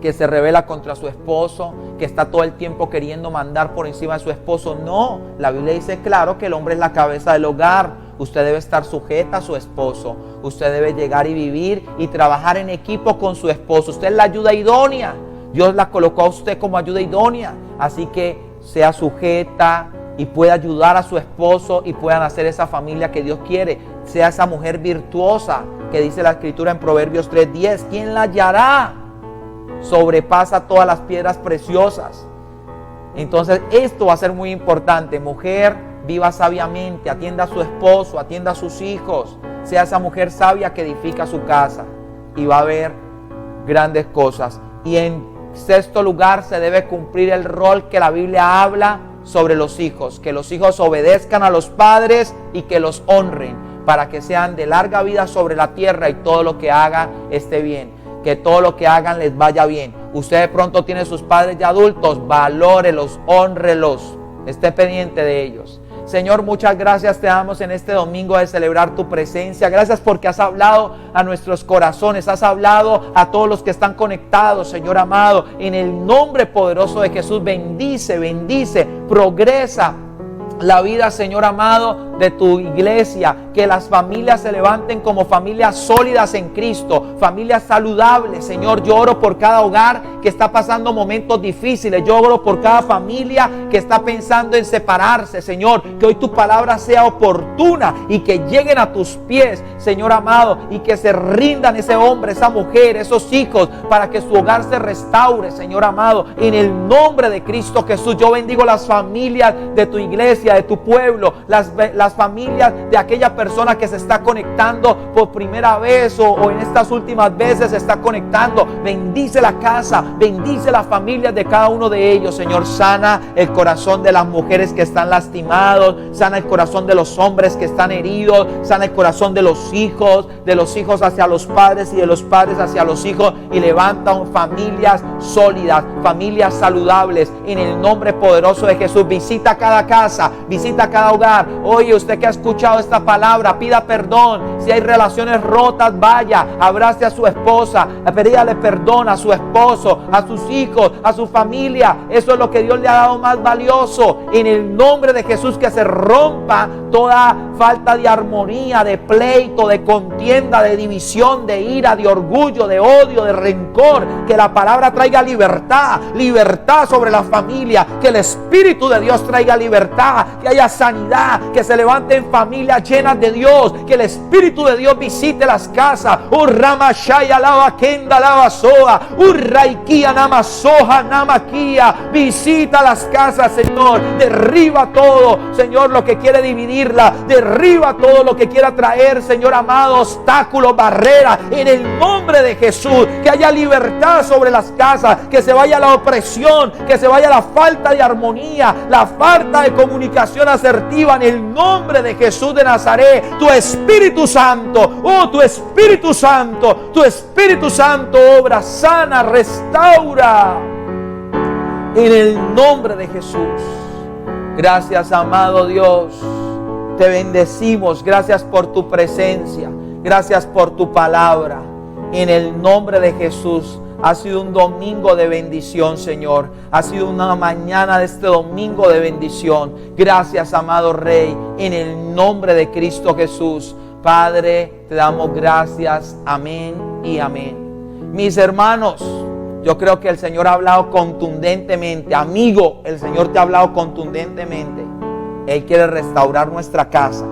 que se rebela contra su esposo, que está todo el tiempo queriendo mandar por encima de su esposo. No, la Biblia dice claro que el hombre es la cabeza del hogar. Usted debe estar sujeta a su esposo. Usted debe llegar y vivir y trabajar en equipo con su esposo. Usted es la ayuda idónea. Dios la colocó a usted como ayuda idónea. Así que sea sujeta y pueda ayudar a su esposo y puedan hacer esa familia que Dios quiere. Sea esa mujer virtuosa que dice la Escritura en Proverbios 3:10. ¿Quién la hallará? Sobrepasa todas las piedras preciosas. Entonces esto va a ser muy importante. Mujer, viva sabiamente, atienda a su esposo, atienda a sus hijos. Sea esa mujer sabia que edifica su casa y va a ver grandes cosas. Y en sexto lugar, se debe cumplir el rol que la Biblia habla sobre los hijos. Que los hijos obedezcan a los padres y que los honren para que sean de larga vida sobre la tierra y todo lo que hagan esté bien. Que todo lo que hagan les vaya bien. Usted de pronto tiene sus padres ya adultos, valórelos, hónrelos, esté pendiente de ellos. Señor, muchas gracias te damos en este domingo de celebrar tu presencia. Gracias porque has hablado a nuestros corazones, has hablado a todos los que están conectados, Señor amado. En el nombre poderoso de Jesús, bendice, progresa la vida, Señor amado, de tu iglesia. Que las familias se levanten como familias sólidas en Cristo, familias saludables. Señor, yo oro por cada hogar que está pasando momentos difíciles. Yo oro por cada familia que está pensando en separarse. Señor, que hoy tu palabra sea oportuna y que lleguen a tus pies, Señor amado, y que se rindan ese hombre, esa mujer, esos hijos, para que su hogar se restaure, Señor amado. En el nombre de Cristo Jesús, yo bendigo las familias de tu iglesia, de tu pueblo, las familias de aquella persona que se está conectando por primera vez o en estas últimas veces se está conectando. Bendice la casa, bendice las familias de cada uno de ellos, Señor. Sana el corazón de las mujeres que están lastimados, sana el corazón de los hombres que están heridos, sana el corazón de los hijos hacia los padres y de los padres hacia los hijos, y levanta familias sólidas, familias saludables en el nombre poderoso de Jesús. Visita cada casa, visita cada hogar. Oye, usted que ha escuchado esta palabra, pida perdón. Si hay relaciones rotas, vaya, abrace a su esposa, pídale perdón a su esposo, a sus hijos, a su familia. Eso es lo que Dios le ha dado más valioso. En el nombre de Jesús, que se rompa toda falta de armonía, de pleito, de contienda, de división, de ira, de orgullo, de odio, de rencor. Que la palabra traiga libertad sobre la familia. Que el Espíritu de Dios traiga libertad, que haya sanidad, que se levanten familias llenas de Dios, que el Espíritu de Dios visite las casas. Visita las casas, Señor. Derriba todo, Señor, lo que quiere dividirla. Derriba todo lo que quiera traer, Señor amado, obstáculos, barreras, en el nombre de Jesús. Que haya libertad sobre las casas, que se vaya la opresión, que se vaya la falta de armonía, la falta de comunicación asertiva, en el nombre de Jesús de Nazaret. Tu Espíritu Santo, tu Espíritu Santo, tu Espíritu Santo obra, sana, restaura, en el nombre de Jesús. Gracias, amado Dios, te bendecimos. Gracias por tu presencia, gracias por tu palabra. En el nombre de Jesús, Ha sido un domingo de bendición, Señor. Ha sido una mañana de este domingo de bendición. Gracias, amado Rey, en el nombre de Cristo Jesús. Padre, te damos gracias. Amén y amén. Mis hermanos, yo creo que el Señor ha hablado contundentemente. Amigo, el Señor te ha hablado contundentemente. Él quiere restaurar nuestra casa.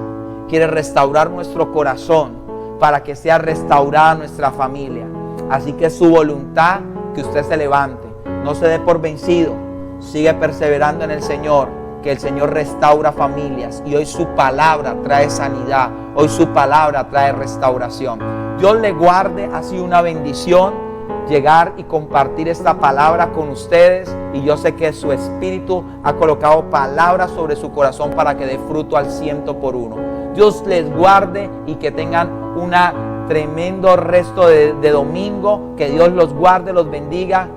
Quiere restaurar nuestro corazón para que sea restaurada nuestra familia. Así que es su voluntad que usted se levante. No se dé por vencido. Sigue perseverando en el Señor, que el Señor restaura familias. Y hoy su palabra trae sanidad. Hoy su palabra trae restauración. Dios le guarde. Ha sido una bendición llegar y compartir esta palabra con ustedes. Y yo sé que su espíritu ha colocado palabras sobre su corazón para que dé fruto al 100%. Dios les guarde y que tengan una tremendo resto de domingo. Que Dios los guarde, los bendiga